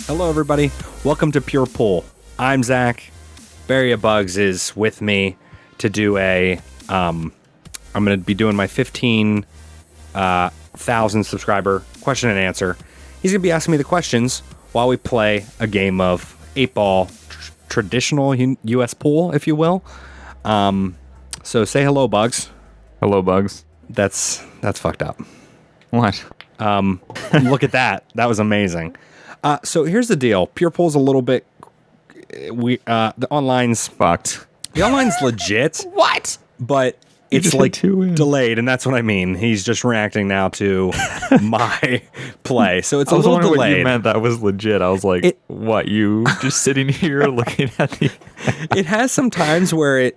Hello, everybody. Welcome to Pure Pool. I'm Zach. Barry of Bugs is with me to do I'm going to be doing my 15,000 subscriber question and answer. He's going to be asking me the questions while we play a game of 8-ball traditional U.S. pool, if you will. So say hello, Bugs. Hello, Bugs. That's fucked up. What? Look at that. That was amazing. So here's the deal. Pure Pool's a little bit... the online's... Fucked. The online's legit. What? But it's like delayed, and that's what I mean. He's just reacting now to my play. So it's a little delayed. What you meant that was legit. I was like, what? You just sitting here looking at the... It has some times where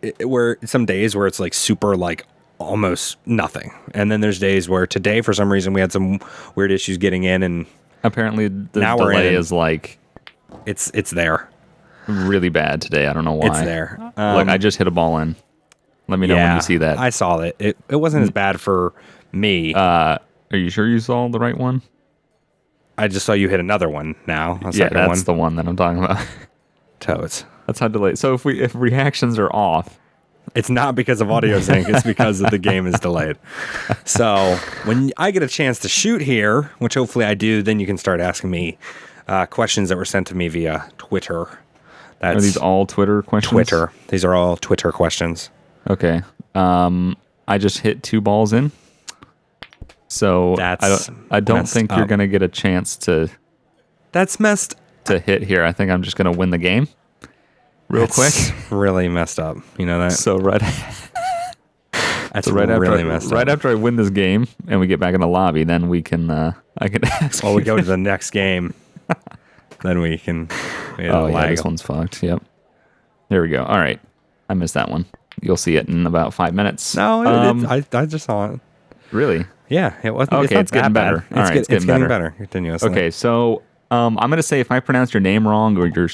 some days where it's like super like almost nothing. And then there's days where today, for some reason, we had some weird issues getting in, and apparently the delay is like... It's there. Really bad today. I don't know why. It's there. Look, I just hit a ball in. Let me know when you see that. I saw it. It wasn't as bad for me. Are you sure you saw the right one? I just saw you hit another one now. That's the one that I'm talking about. Toads. That's how delayed. So if reactions are off, it's not because of audio sync. It's because the game is delayed. So when I get a chance to shoot here, which hopefully I do, then you can start asking me questions that were sent to me via Twitter. Are these all Twitter questions? Twitter. These are all Twitter questions. Okay. I just hit 2 balls in. So I don't think you're going to get a chance to... That's messed... ...to hit here. I think I'm just going to win the game real quick. Really messed up. You know that? So right... That's really messed up. Right after I win this game and we get back in the lobby, then we can... I can ask we go to the next game. Then we can... this one's fucked. Yep. There we go. All right. I missed that one. You'll see it in about 5 minutes. No, I just saw it. Really? Yeah, it wasn't. Okay, it's getting better. All right, it's getting better continuously. Okay, so I'm gonna say if I pronounce your name wrong or your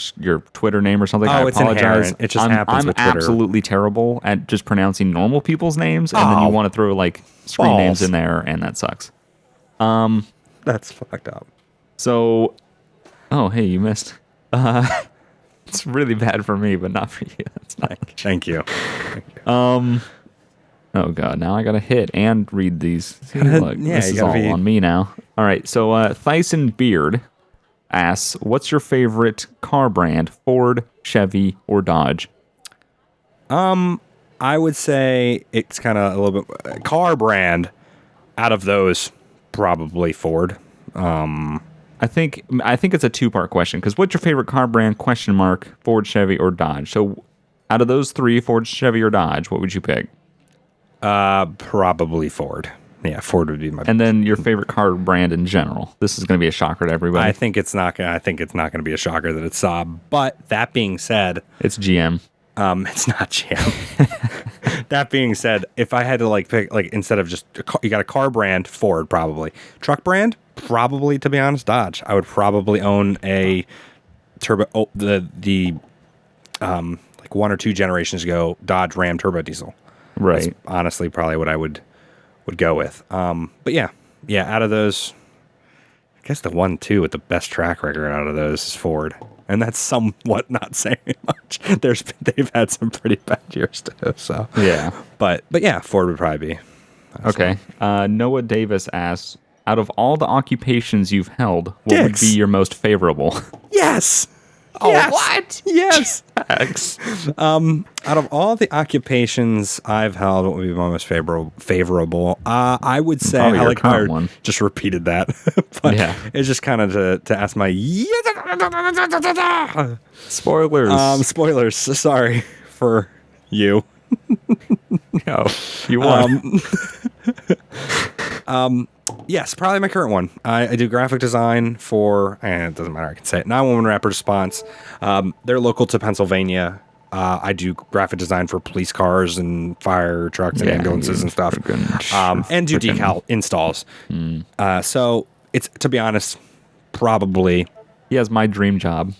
Twitter name or something, I apologize. Inherent. It just happens with Twitter. I'm absolutely terrible at just pronouncing normal people's names, and then you want to throw like screen names in there, and that sucks. That's fucked up. So, hey, you missed. It's really bad for me, but not for you. That's not. Thank you. Oh god, now I gotta hit and read these. See, look, this is all on me now. All right, so Thyson Beard asks, "What's your favorite car brand? Ford, Chevy, or Dodge?" I would say it's kind of a little bit car brand. Out of those, probably Ford. I think it's a 2-part question because what's your favorite car brand? ? Ford, Chevy, or Dodge? So, out of those 3, Ford, Chevy, or Dodge, what would you pick? Probably Ford. Yeah, Ford would be my. And then your favorite car brand in general. This is going to be a shocker to everybody. I think it's not going to be a shocker that it's Saab. But that being said, it's GM. It's not GM. That being said, if I had to pick instead of just you got a car brand, Ford probably. Truck brand, probably, to be honest, Dodge. I would probably own a turbo. The 1 or 2 generations ago, Dodge Ram turbo diesel. Right. That's honestly probably what I would go with. But yeah, out of those, I guess the 1-2 with the best track record out of those is Ford. And that's somewhat not saying much. They've had some pretty bad years too. So yeah. But yeah, Ford would probably be. Okay. Noah Davis asks, out of all the occupations you've held, what would be your most favorable? Yes. Oh, yes. What? Yes. Out of all the occupations I've held, what would be my most favorable? I would say probably I like how one. Just repeated that. But yeah, it's just kind of to ask my spoilers. Spoilers. Sorry for you. No, you won. Yes, probably my current one. I do graphic design for, it doesn't matter, I can say it, 911 Rapid Response. They're local to Pennsylvania. I do graphic design for police cars and fire trucks and ambulances and stuff. And do decal installs. So it's, to be honest, probably... He has my dream job.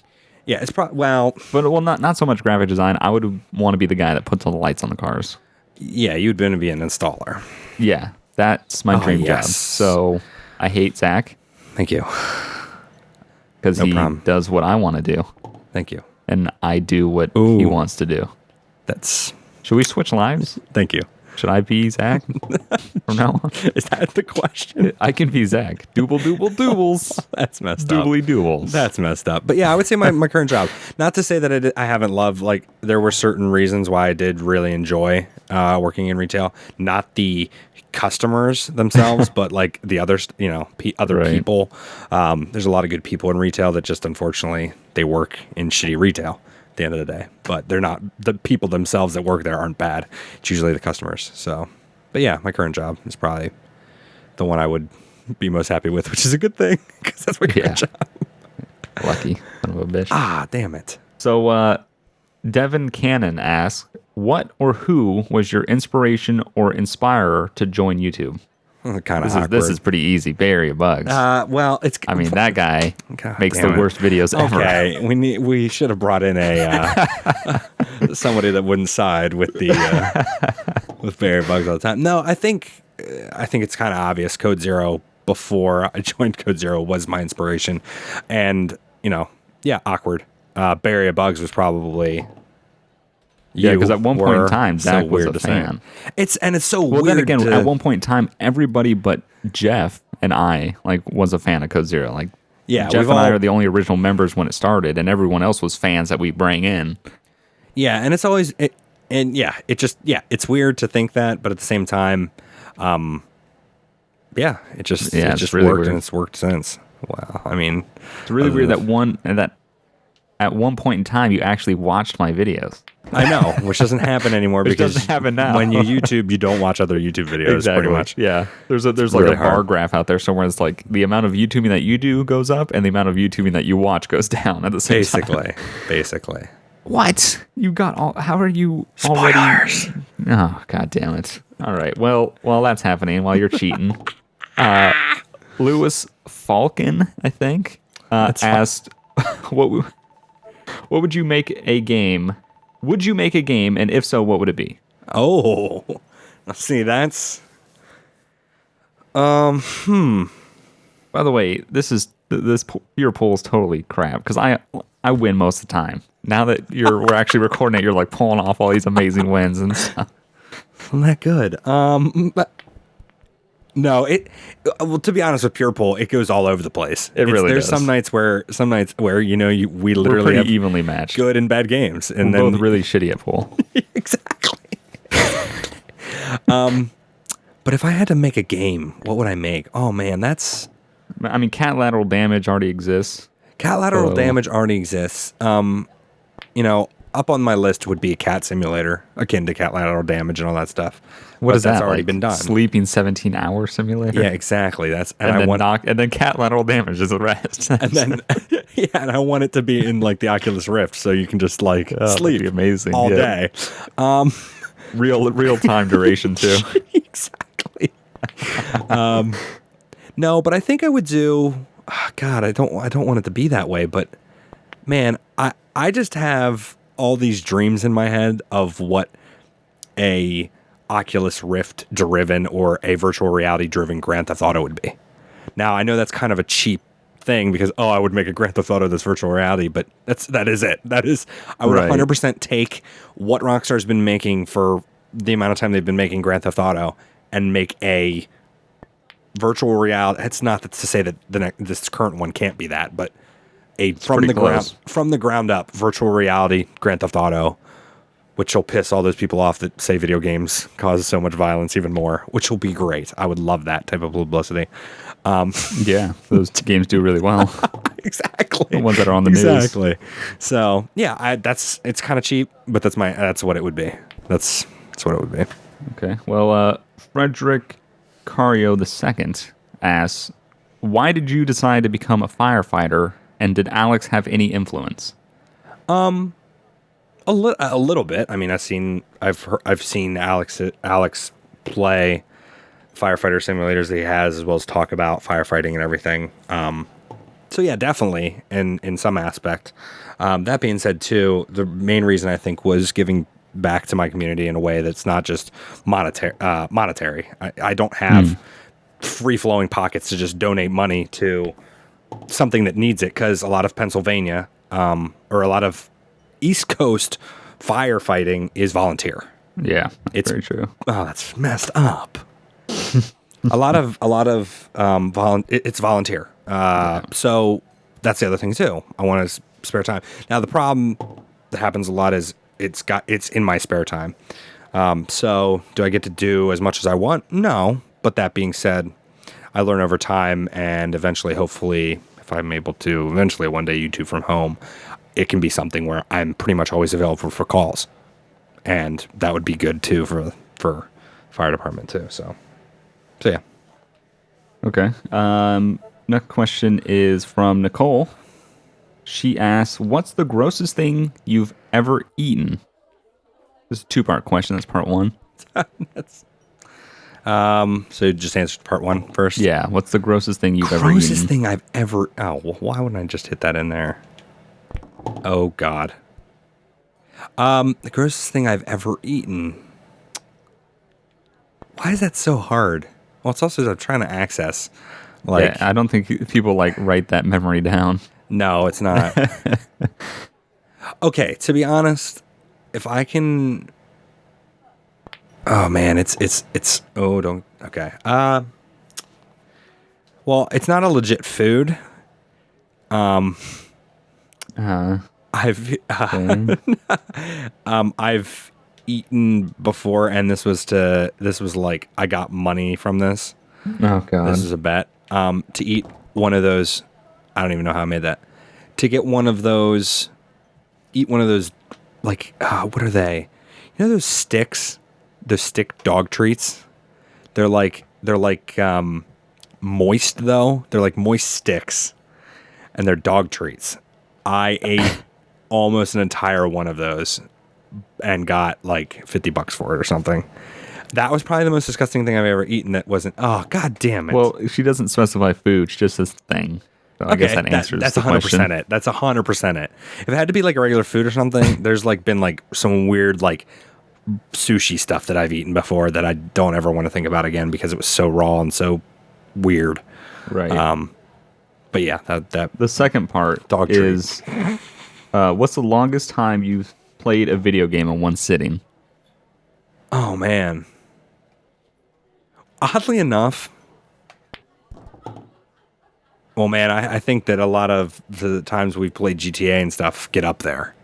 Yeah, it's probably, not so much graphic design. I would want to be the guy that puts all the lights on the cars. Yeah, you'd want to be an installer. Yeah. That's my dream job. So I hate Zach. Thank you. because No he problem. does what I want to do, Thank you. and I do what he Ooh. wants to do. That's. Should we switch lives? Thank you. Should I be Zach from now on? Is that the question? I can be Zach. Doobles. That's messed up. Doobly doobles. That's messed up. But yeah, I would say my current job. Not to say that I haven't loved, like, there were certain reasons why I did really enjoy working in retail. Not the customers themselves, but like the others, other Right. people. There's a lot of good people in retail that just, unfortunately, they work in shitty retail at the end of the day. But they're not, the people themselves that work there aren't bad. It's usually the customers. So, but yeah, my current job is probably the one I would be most happy with, which is a good thing because that's my current job. Lucky son of a bitch. Ah, damn it. So, Devin Cannon asks, what or who was your inspiration or inspirer to join YouTube? Kind of awkward. This is pretty easy. Barry Bugs. Well, it's. I mean, that guy God makes damn the it. worst videos ever. Okay, we should have brought in a somebody that wouldn't side with the with Barry Bugs all the time. No, I think it's kind of obvious. Code Zero, before I joined Code Zero, was my inspiration, and awkward. Barry Bugs was probably. Yeah, because at one point in time, Zach was a fan. It's so Well, weird. then again, at one point in time, everybody but Jeff and I was a fan of Code Zero. Like, yeah, Jeff and I are the only original members when it started, and everyone else was fans that we bring in. Yeah, and it's always it's weird to think that, but at the same time, it just really worked weird. and it's worked since. Wow, I mean, It's really weird that at one point in time you actually watched my videos. I know, which doesn't happen anymore Which because doesn't happen now. when you YouTube, you don't watch other YouTube videos pretty much. Yeah. There's like really a bar hard. graph out there somewhere. It's like the amount of YouTubing that you do goes up, and the amount of YouTubing that you watch goes down at the same time. Basically. What? You got all? How are you Spoilers. already? Oh, god damn it! All right. Well, while that's happening, while you're cheating, Lewis Falcon, I think, asked, "What would you make a game? Would you make a game, and if so, what would it be?" Oh, see, that's. By the way, your poll is totally crap because I win most of the time. Now that we're actually recording it, you're like pulling off all these amazing wins and stuff. Isn't that good? But no, well, to be honest with Pure Poll, it goes all over the place. There's does. some nights where we We're literally pretty have evenly matched. good and bad games, and We're then both really shitty at pool. exactly. But if I had to make a game, what would I make? Oh man, that's I mean, cat lateral damage already exists. cat lateral damage already exists. Up on my list would be a cat simulator akin to cat lateral damage and all that stuff. What is that? That's already like been done. Sleeping 17-hour simulator. Yeah, exactly. That's and then cat lateral damage is the rest. and then and I want it to be in like the Oculus Rift, so you can just like sleep that'd be amazing. all Yeah. day. Real time duration too. Exactly. No, but I think I would do. Oh, God, I don't want it to be that way, but man, I just have all these dreams in my head of what a Oculus Rift driven or a virtual reality driven Grand Theft Auto would be. Now, I know that's kind of a cheap thing because I would make a Grand Theft Auto that's virtual reality, but that is it. I would 100% take what Rockstar's been making for the amount of time they've been making Grand Theft Auto and make a virtual reality. It's not to say that this current one can't be that, but from the ground up virtual reality Grand Theft Auto, which will piss all those people off that say video games cause so much violence even more, which will be great. I would love that type of publicity. Yeah, those games do really well. Exactly. The ones that are on the news. Exactly. So yeah, it's kind of cheap, but that's what it would be. That's what it would be. Okay. Well, Frederick Cario II asks, why did you decide to become a firefighter, and did Alex have any influence? A little bit. I mean, I've seen Alex play firefighter simulators that he has, as well as talk about firefighting and everything. So yeah, definitely in some aspect. That being said, too, the main reason I think was giving back to my community in a way that's not just monetary. I don't have free flowing pockets to just donate money to something that needs it, because a lot of Pennsylvania, or a lot of East Coast firefighting is volunteer. Yeah, it's very true. Oh, that's messed up. a lot of it's volunteer. So that's the other thing too. I want to spare time. Now the problem that happens a lot is it's in my spare time. So do I get to do as much as I want? No. But that being said, I learn over time, and eventually, hopefully, if I'm able to eventually one day YouTube from home, it can be something where I'm pretty much always available for calls. And that would be good too for fire department too. So yeah. Okay. Next question is from Nicole. She asks, "What's the grossest thing you've ever eaten?" This is a 2-part question. That's part 1. So you just answered part 1 first. Yeah. What's the grossest thing you've ever eaten? Grossest thing I've ever. Oh, well, why wouldn't I just hit that in there? Oh God. The grossest thing I've ever eaten. Why is that so hard? Well, it's also I'm trying to access. Yeah, I don't think people write that memory down. No, it's not. Okay, to be honest, if I can. Oh man, it's. Oh, don't. Okay. Well, it's not a legit food. I've I've eaten before, and this was like I got money from this. Oh God, this is a bet. To eat one of those, I don't even know how I made that. To get one of those, eat one of those, like what are they? You know those sticks, those stick dog treats. They're like moist though. They're like moist sticks, and they're dog treats. I ate almost an entire one of those and got like $50 for it or something. That was probably the most disgusting thing I've ever eaten that wasn't, oh, God damn it. Well, she doesn't specify food. She just says thing. So I guess that answers that's the 100% question. it. That's 100% it. If it had to be like a regular food or something, there's like been like some weird like sushi stuff that I've eaten before that I don't ever want to think about again because it was so raw and so weird. Right. But yeah, that the second part dog is what's the longest time you've played a video game in one sitting? Oh man. Oddly enough, well, man, I think that a lot of the times we've played GTA and stuff get up there.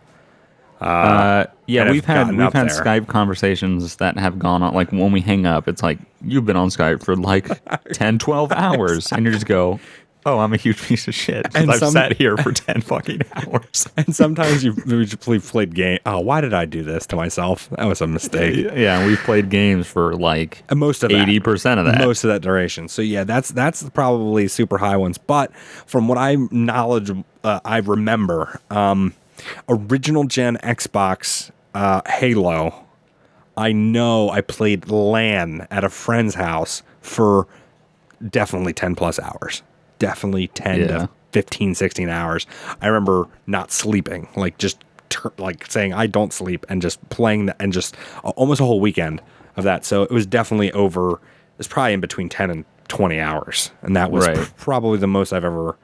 Yeah, we've had there. Skype conversations that have gone on. Like when we hang up, it's like you've been on Skype for like 10, 12 hours, and you just go, "Oh, I'm a huge piece of shit. I've sat here for 10 fucking hours." And sometimes we've played game. Oh, why did I do this to myself? That was a mistake. Yeah, we've played games for like most of 80% of that. Most of that duration. So yeah, that's probably super high ones. But from what I remember, original gen Xbox Halo. I know I played LAN at a friend's house for definitely 10 plus hours. Definitely 10 to 15, 16 hours. I remember not sleeping, like just like saying I don't sleep and just playing that and just almost a whole weekend of that. So it was definitely over. It's probably in between 10 and 20 hours. And that was probably the most I've ever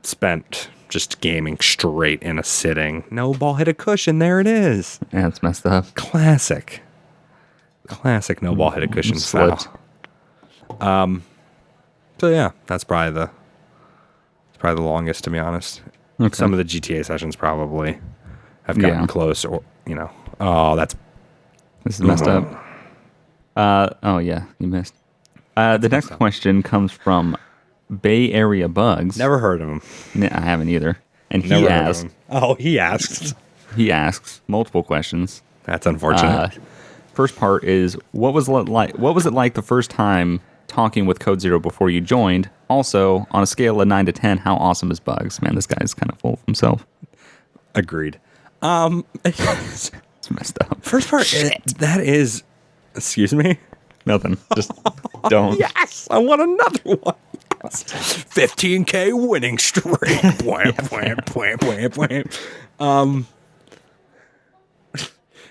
spent just gaming straight in a sitting. No ball hit a cushion. There it is. Yeah, it's messed up. Classic no ball hit a cushion slipped. So yeah, that's probably the longest, to be honest. Okay. Some of the GTA sessions probably have gotten close, or this is messed up. Oh yeah, you missed. The next question comes from Bay Area Bugs. Never heard of him. I haven't either. And he asks. Oh, he asks. He asks multiple questions. That's unfortunate. First part is what was it like the first time talking with Code Zero before you joined? Also, on a scale of 9 to 10, how awesome is Bugs? Man, this guy's kind of full of himself. Agreed. It's messed up. First part, that is. Excuse me. Nothing. Just don't. Yes, I want another one. 15K winning streak.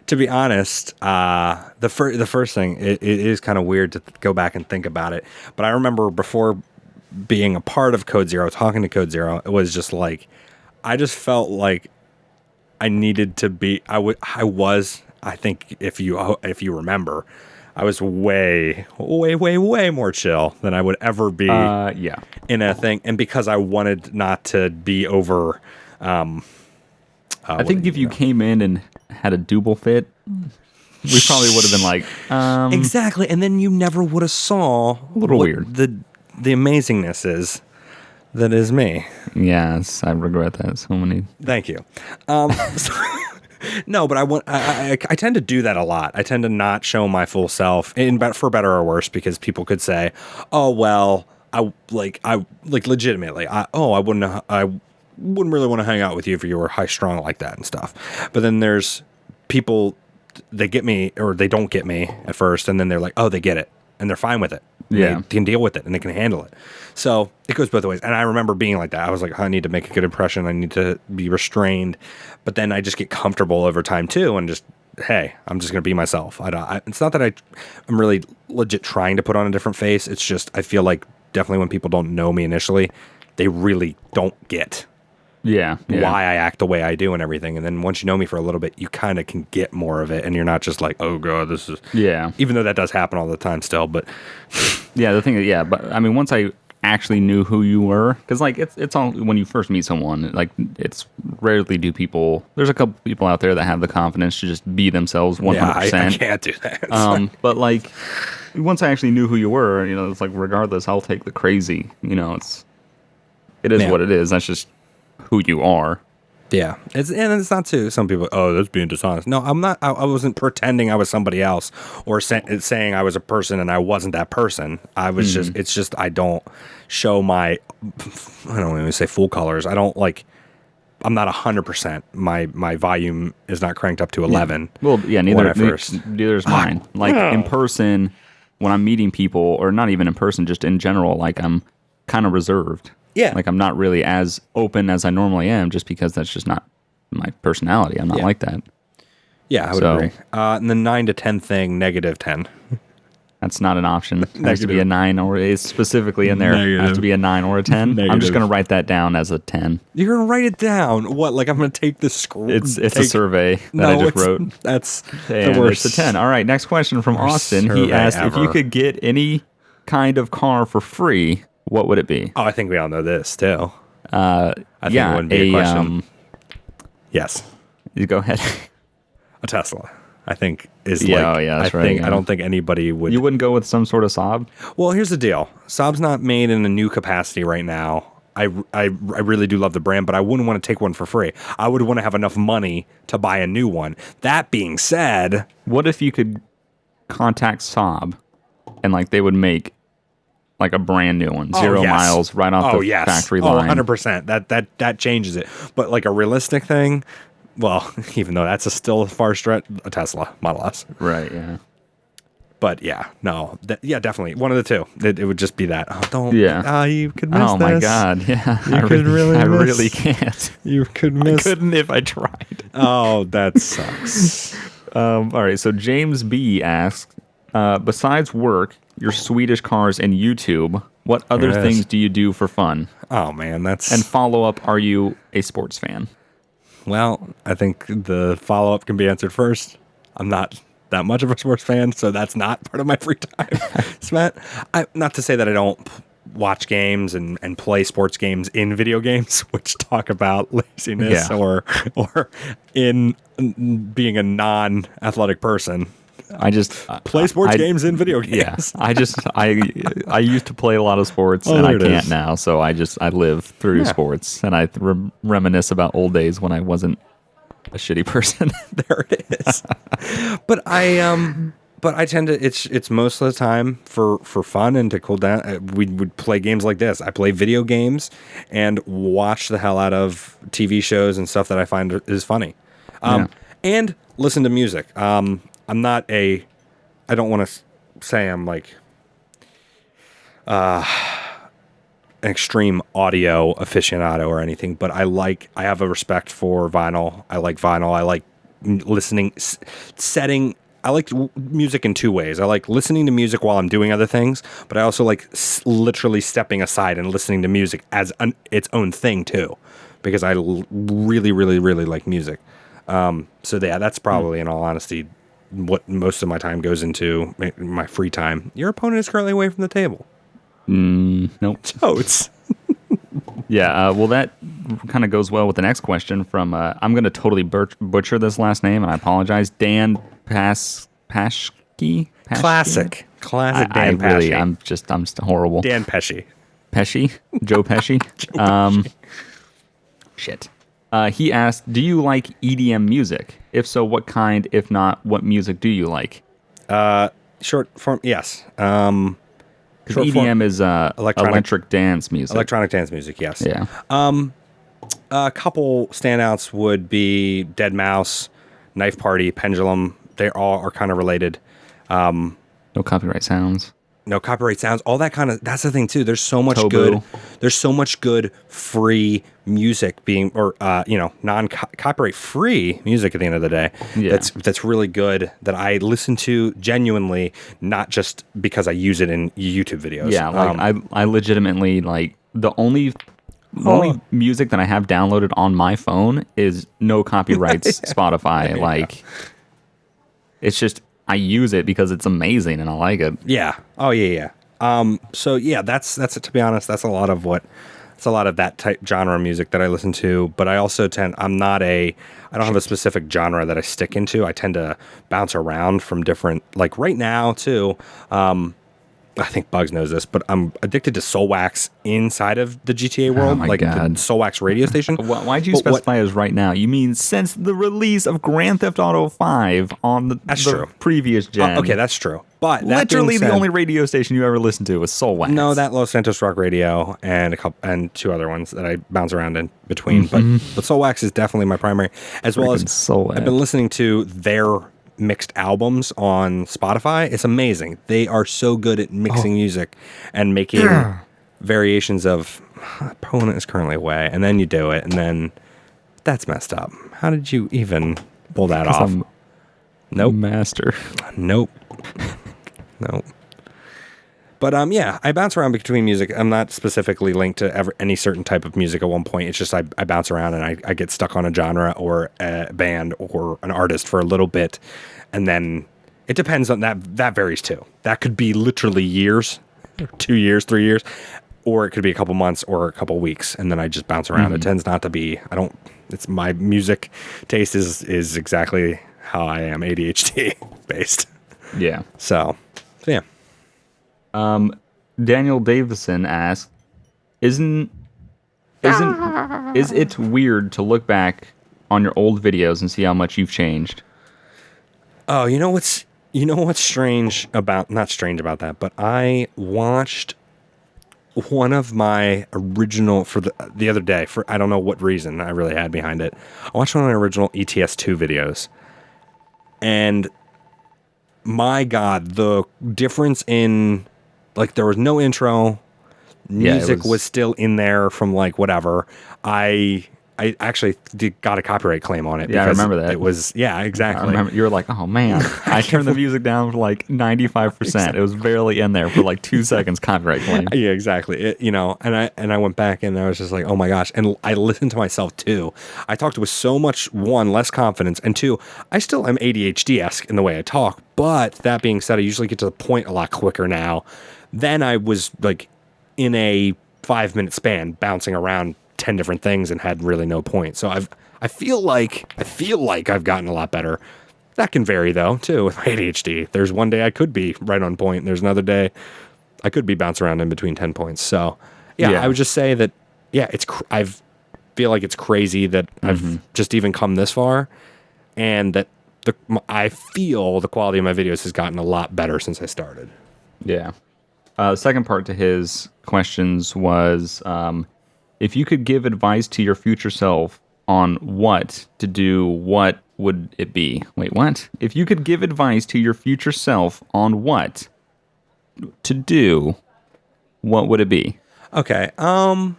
To be honest, the first thing, it is kind of weird to go back and think about it. But I remember before being a part of Code Zero, talking to Code Zero, it was just like, I just felt like I needed to be, I think if you remember, I was way more chill than I would ever be in a thing. And because I wanted not to be over, I think if you came in and had a double fit, we probably would have been like, exactly. And then you never would have saw a little weird. The amazingness is that is me. Yes, I regret that so many. Thank you. No, but I tend to do that a lot. I tend to not show my full self, for better or worse, because people could say, "Oh well, I legitimately, I wouldn't really want to hang out with you if you were high strung like that and stuff." But then there's people, they get me or they don't get me at first, and then they're like, "Oh, they get it," and they're fine with it. Yeah, they can deal with it and they can handle it. So it goes both ways. And I remember being like that. I was like, I need to make a good impression. I need to be restrained. But then I just get comfortable over time too, and just, hey, I'm just going to be myself. It's not that I'm really legit trying to put on a different face. It's just I feel like definitely when people don't know me initially, they really don't get why I act the way I do and everything. And then once you know me for a little bit, you kind of can get more of it, and you're not just like, oh god, this is even though that does happen all the time still. But the thing is, but I mean, once I actually knew who you were, because like it's all when you first meet someone, like it's rarely do people. There's a couple people out there that have the confidence to just be themselves 100%. I can't do that. But like once I actually knew who you were, it's like regardless, I'll take the crazy. It is what it is. That's just who you are. Yeah, it's not too. Some people, oh, that's being dishonest. No, I'm not. I wasn't pretending I was somebody else or saying I was a person and I wasn't that person. I was just. It's just I don't show my. I don't even say full colors. I don't like. I'm not 100%. My volume is not cranked up to 11. Well, neither is mine. Like in person, when I'm meeting people, or not even in person, just in general, like I'm kind of reserved. Yeah. Like I'm not really as open as I normally am, just because that's just not my personality. I'm not like that. Yeah, I would agree. And the 9 to 10 thing, -10. That's not an option. It has to be a 9, or it's specifically in there. It has to be a 9 or a 10. Negative. I'm just going to write that down as a 10. You're going to write it down? What? Like I'm going to take the scroll? It's a survey that I just wrote. That's the worst. It's a 10. All right, next question from Austin. He asked, if you could get any kind of car for free, what would it be? Oh, I think we all know this too. I think it wouldn't be a question. Yes. You go ahead. A Tesla, I think, is that's right. I don't think anybody would. You wouldn't go with some sort of Saab? Well, here's the deal. Saab's not made in a new capacity right now. I really do love the brand, but I wouldn't want to take one for free. I would want to have enough money to buy a new one. That being said, what if you could contact Saab and like they would make like a brand new one, 0 miles, right off the factory line. 100%. That changes it. But like a realistic thing, well, even though that's still a far stretch, a Tesla Model S. Right, yeah. But definitely. One of the two. It would just be that. Oh, don't. Yeah. You could miss this. Oh, my God. Yeah. I really can't. You could miss. I couldn't if I tried. Oh, that sucks. All right. So James B. asks, besides work, your Swedish cars, and YouTube, what other things do you do for fun? Oh, man, that's... And follow-up, are you a sports fan? Well, I think the follow-up can be answered first. I'm not that much of a sports fan, so that's not part of my free time. Matt, not to say that I don't watch games and play sports games in video games, which talk about laziness or in being a non-athletic person. I just play sports games in video games. Yeah, I used to play a lot of sports and I can't now. So I live through sports, and I reminisce about old days when I wasn't a shitty person. There it is. But I tend to it's most of the time for fun and to cool down. We would play games like this. I play video games and watch the hell out of TV shows and stuff that I find is funny, and listen to music. I'm not I don't want to say I'm like an extreme audio aficionado or anything, but I have a respect for vinyl. I like vinyl. I like listening, setting music in two ways. I like listening to music while I'm doing other things, but I also like literally stepping aside and listening to music as its own thing too, because I really, really, really like music. So yeah, that's probably, in all honesty, what most of my time goes into, my free time. Your opponent is currently away from the table. Nope. Totes. Yeah, well, that kind of goes well with the next question from, I'm going to totally butcher this last name, and I apologize, Dan Pashke? Classic Dan Pesci. Really, I'm just horrible. Dan Pesci. Pesci? Joe Pesci? Pesci. Shit. He asked, do you like EDM music? If so, what kind? If not, what music do you like? Short form, yes. Because EDM is electric dance music. Electronic dance music, yes. Yeah. A couple standouts would be Dead Mouse, Knife Party, Pendulum. They all are kind of related. No copyright sounds. No copyright sounds. All that kind of. That's the thing too. There's so much Tobu. good. There's so much good free music being, or non-copyright free music at the end of the day. Yeah. That's really good that I listen to genuinely, not just because I use it in YouTube videos. Yeah, like I legitimately like the only music that I have downloaded on my phone is no copyrights Spotify. Yeah. Like it's just I use it because it's amazing and I like it. Yeah. Oh yeah. So yeah, that's to be honest, that's a lot of that type genre of music that I listen to. But I also I don't have a specific genre that I stick into. I tend to bounce around from different, like right now too. I think Bugs knows this, but I'm addicted to Soul Wax inside of the GTA world, God. the Soul Wax radio station. Why'd you specify as right now? You mean since the release of Grand Theft Auto 5 on the previous gen? Okay, that's true. But literally the only radio station you ever listened to was Soul Wax. No, that Los Santos Rock Radio and two other ones that I bounce around in between. But Soul Wax is definitely my primary, as well as Soul Wax. I've been listening to their mixed albums on Spotify. It's amazing. They are so good at mixing music and making variations of opponent is currently away, and then you do it, and then that's messed up. How did you even pull that off? Nope. Master. Nope. But yeah, I bounce around between music. I'm not specifically linked to any certain type of music at one point. It's just I bounce around and I get stuck on a genre or a band or an artist for a little bit, and then it depends on that. That varies too. That could be literally years, 2 years, 3 years, or it could be a couple months or a couple weeks, and then I just bounce around. It tends not to be. It's my music taste is exactly how I am, ADHD based. Yeah. So yeah. Daniel Davison asked, is it weird to look back on your old videos and see how much you've changed? Oh, you know what's strange about, not strange about that, but I watched one of my original for the other day, for I don't know what reason I really had behind it. I watched one of my original ETS2 videos, and my God, the difference in, like, there was no intro, music was still in there from like whatever. I actually got a copyright claim on it. Yeah, I remember that. It was, yeah, exactly. I remember you were like, oh man, I turned the music down for like 95%. It was barely in there for like 2 seconds, copyright claim. Yeah, exactly. And I went back and I was just like, oh my gosh. And I listened to myself too. I talked with so much, one, less confidence, and two, I still am ADHD-esque in the way I talk. But that being said, I usually get to the point a lot quicker now. Then I was like in a 5-minute span bouncing around 10 different things and had really no point. So I feel like I've gotten a lot better. That can vary though too with my ADHD. There's one day I could be right on point. There's another day I could be bouncing around in between 10 points. So yeah. I would just say that, yeah, I feel like it's crazy that I've just even come this far, and that I feel the quality of my videos has gotten a lot better since I started. Yeah. Second part to his questions was, if you could give advice to your future self on what to do, what would it be? Wait, what? If you could give advice to your future self on what to do, what would it be? Okay. Well,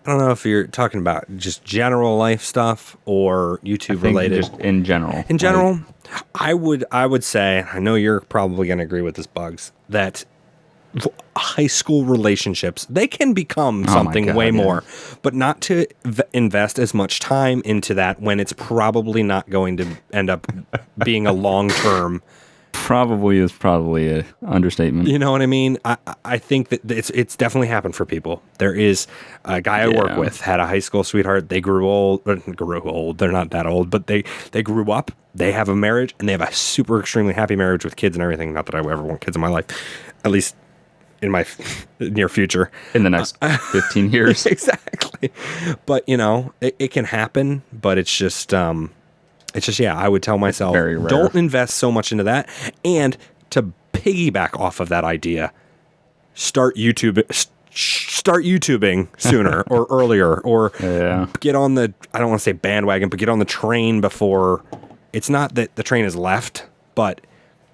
I don't know if you're talking about just general life stuff or YouTube related. Just in general. In general, I would say, I know you're probably going to agree with this, Bugs, that high school relationships, they can become something way more, but not to invest as much time into that when it's probably not going to end up being a long-term. Probably is an understatement. You know what I mean? I think that it's definitely happened for people. There is a guy I work with had a high school sweetheart. They grew old. They're not that old, but they grew up. They have a marriage, and they have a super extremely happy marriage with kids and everything. Not that I ever want kids in my life, at least in my near future. In the next 15 years. Exactly. But, it can happen, but it's just... I would tell myself, don't invest so much into that. And to piggyback off of that idea, start YouTubing sooner or earlier, or get on the, I don't want to say bandwagon, but get on the train before. It's not that the train is left, but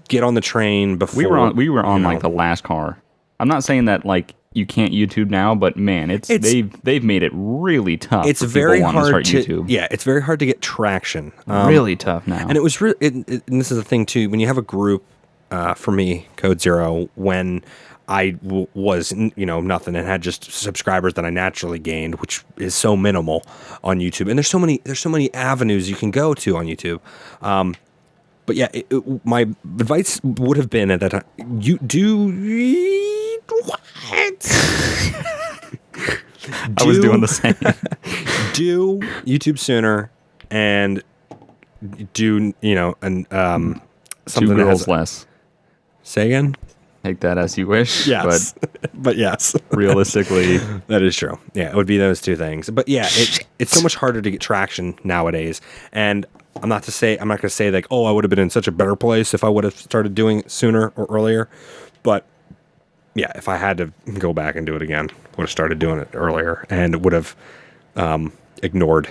get on the train before. We were on like the last car. I'm not saying that like you can't YouTube now, but man, they've made it really tough. It's very hard to YouTube. Yeah, it's very hard to get traction. Really tough now. And it was really, and this is the thing too. When you have a group, for me, Code Zero, when I was nothing and had just subscribers that I naturally gained, which is so minimal on YouTube. And there's so many avenues you can go to on YouTube. But yeah, my advice would have been at that time: you do. What? I was doing the same. Do YouTube sooner and do something Two girls less. Say again. Take that as you wish. Yes, but yes, realistically, that is true. Yeah, it would be those two things. But yeah, it's so much harder to get traction nowadays. And I'm not going to say like, oh, I would have been in such a better place if I would have started doing it sooner or earlier. But yeah, if I had to go back and do it again, would have started doing it earlier and would have ignored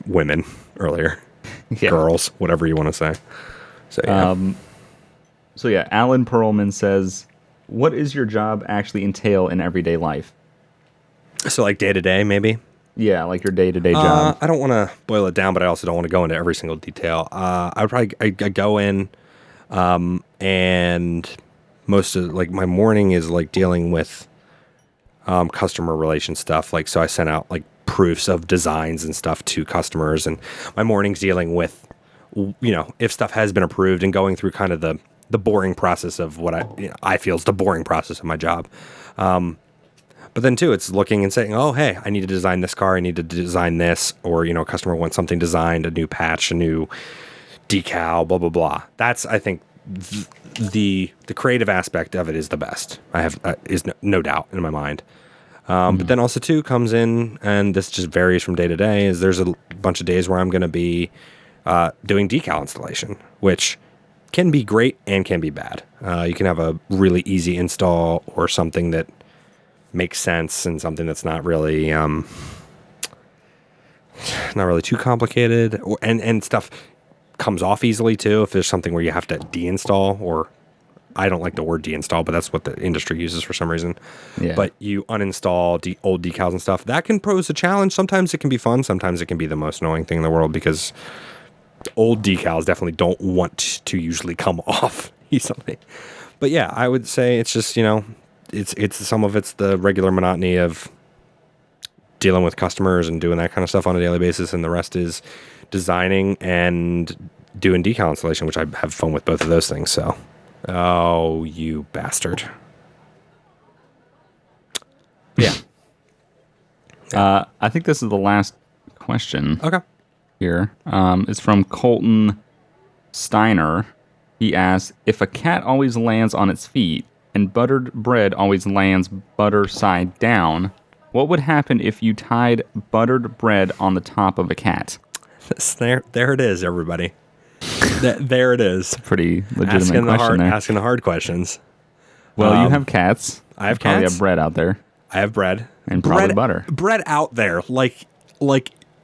women earlier. Yeah. Girls, whatever you want to say. So yeah. Alan Perlman says, what is your job actually entail in everyday life? So like day to day, maybe? Yeah, like your day-to-day job. I don't want to boil it down, but I also don't want to go into every single detail. I go in and... most of like my morning is like dealing with customer relation stuff. Like, so I sent out like proofs of designs and stuff to customers, and my morning's dealing with, if stuff has been approved and going through kind of the boring process of what I feel is the boring process of my job. But then too, it's looking and saying, oh, hey, I need to design this car. I need to design this, or, a customer wants something designed, a new patch, a new decal, blah, blah, blah. That's, I think, the creative aspect of it is the best. I have is no doubt in my mind. But then also too comes in, and this just varies from day to day. Is there's a bunch of days where I'm going to be doing decal installation, which can be great and can be bad. You can have a really easy install or something that makes sense, and something that's not really too complicated, and stuff comes off easily too. If there's something where you have to deinstall, or I don't like the word deinstall, but that's what the industry uses for some reason. Yeah. But you uninstall old decals and stuff. That can pose a challenge. Sometimes it can be fun. Sometimes it can be the most annoying thing in the world, because old decals definitely don't want to usually come off easily. But yeah, I would say it's just, it's some of it's the regular monotony of dealing with customers and doing that kind of stuff on a daily basis, and the rest is designing and doing decal installation, which I have fun with both of those things. So, oh, you bastard. Yeah. I think this is the last question. Okay. Here. It's from Colton Steiner. He asks, if a cat always lands on its feet and buttered bread always lands butter side down, what would happen if you tied buttered bread on the top of a cat? There it is, everybody. There it is. Pretty legitimate question there. Asking the hard questions. Well, you have cats. I have probably cats. Have bread out there. I have bread. And probably butter. Bread out there. Like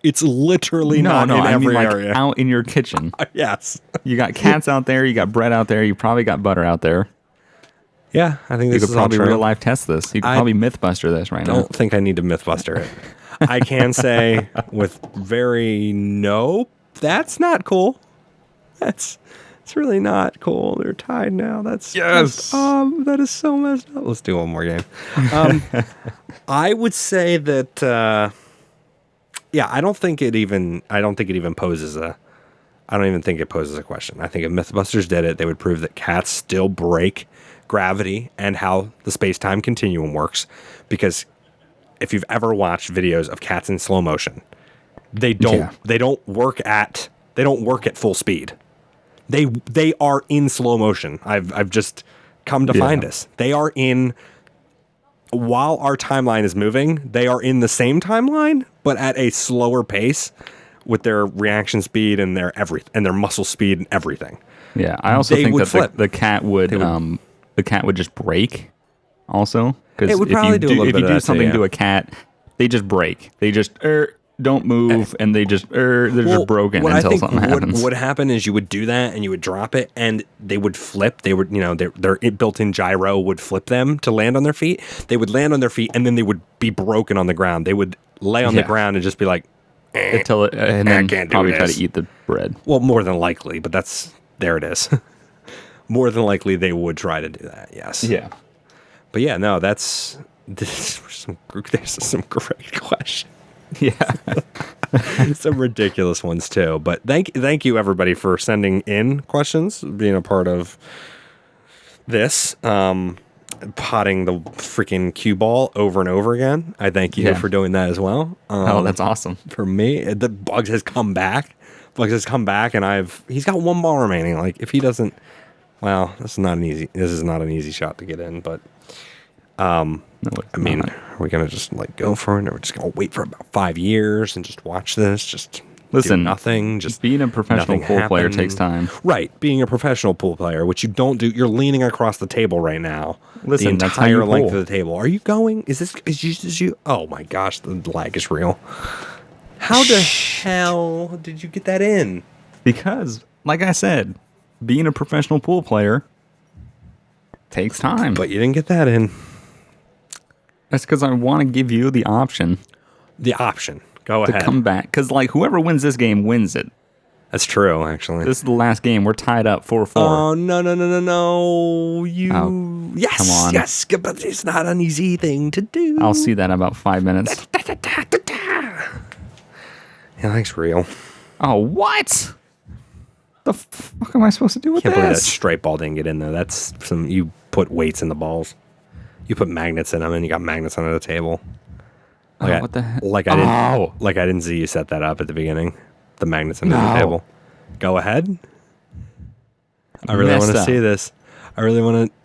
it's literally not in every area. Out in your kitchen. Yes. You got cats out there. You got bread out there. You probably got butter out there. Yeah, I think You this could is all probably true. real life test this. You could probably Mythbuster this right now. I don't think I need to Mythbuster it. I can say with nope, that's not cool. It's really not cool. They're tied now. That's Yes. that is so messed up. Let's do one more game. I would say that I don't think it even poses a I don't even think it poses a question. I think if Mythbusters did it, they would prove that cats still break gravity and how the space-time continuum works. Because if you've ever watched videos of cats in slow motion, they don't work at full speed. They are in slow motion. I've just come to find this. They are in, while our timeline is moving, they are in the same timeline, but at a slower pace with their reaction speed and their muscle speed and everything. Yeah, I also think that the cat would just break. Also, because it would probably do a little bit of that something to a cat, they just break. They just don't move, and they're just broken until something happens. What would happen is you would do that, and you would drop it, and they would flip. They would, their built-in gyro would flip them to land on their feet. They would land on their feet, and then they would be broken on the ground. They would lay on the ground and just be like, and then probably try to eat the bread. Well, more than likely, but there it is. More than likely, they would try to do that. Yes. Yeah. But yeah, no, there's some great questions. Yeah. Some ridiculous ones too. But thank you everybody for sending in questions, being a part of this, potting the freaking cue ball over and over again. I thank you for doing that as well. That's awesome. For me, the Bugs has come back. And he's got one ball remaining. Like if he doesn't, well, this is not an easy shot to get in, but are we gonna just go for it, or we're just gonna wait for about 5 years and just watch this? Just listen, do nothing. Just being a professional pool player takes time. Right, being a professional pool player, which you don't do. You're leaning across the table right now. Listen, the entire length of the table. Are you going? Is you? Oh my gosh, the lag is real. How the hell did you get that in? Because, like I said, being a professional pool player takes time. But you didn't get that in. That's because I want to give you the option. Go ahead. To come back. Because, whoever wins this game wins it. That's true, actually. This is the last game. We're tied up 4-4. Oh, no. Yes, come on. Yes, but it's not an easy thing to do. I'll see that in about 5 minutes. Yeah, that's real. Oh, what? The fuck am I supposed to do with Can't this? believe that straight ball didn't get in there. That's you put weights in the balls. You put magnets in them, and you got magnets under the table. What the heck? I didn't see you set that up at the beginning. The magnets under the table. Go ahead. I really want to see this. I really want to.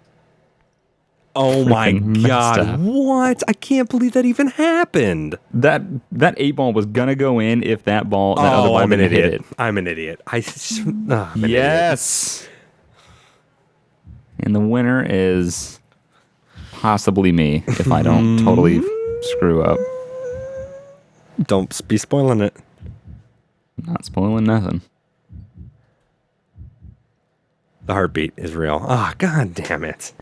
Oh my god! What? I can't believe that even happened. That 8 ball was gonna go in if that other ball I'm an didn't hit idiot. it. I'm an idiot. Yes. And the winner is possibly me if I don't totally screw up. Don't be spoiling it. Not spoiling nothing. The heartbeat is real. Oh, god damn it.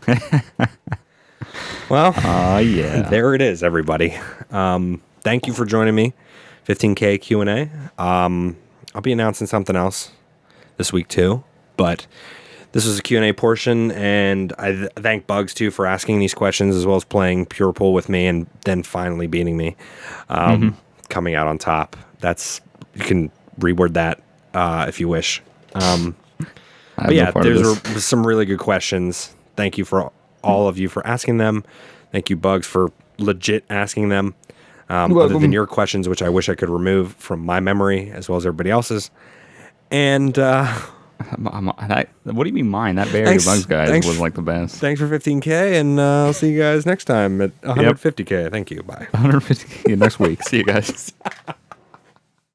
Well, there it is, everybody. Thank you for joining me. 15K Q&A. I'll be announcing something else this week too, but this was a Q&A portion, and I thank Bugs too for asking these questions as well as playing Pure Pool with me and then finally beating me, coming out on top. You can reword that if you wish. But yeah, there's some really good questions. Thank you for all of you for asking them. Thank you, Bugs, for legit asking them. Other than your questions, which I wish I could remove from my memory as well as everybody else's. And what do you mean mine? That Barry Bugs guy was the best. Thanks for 15K, and I'll see you guys next time at 150K. Thank you. Bye. 150K next week. See you guys.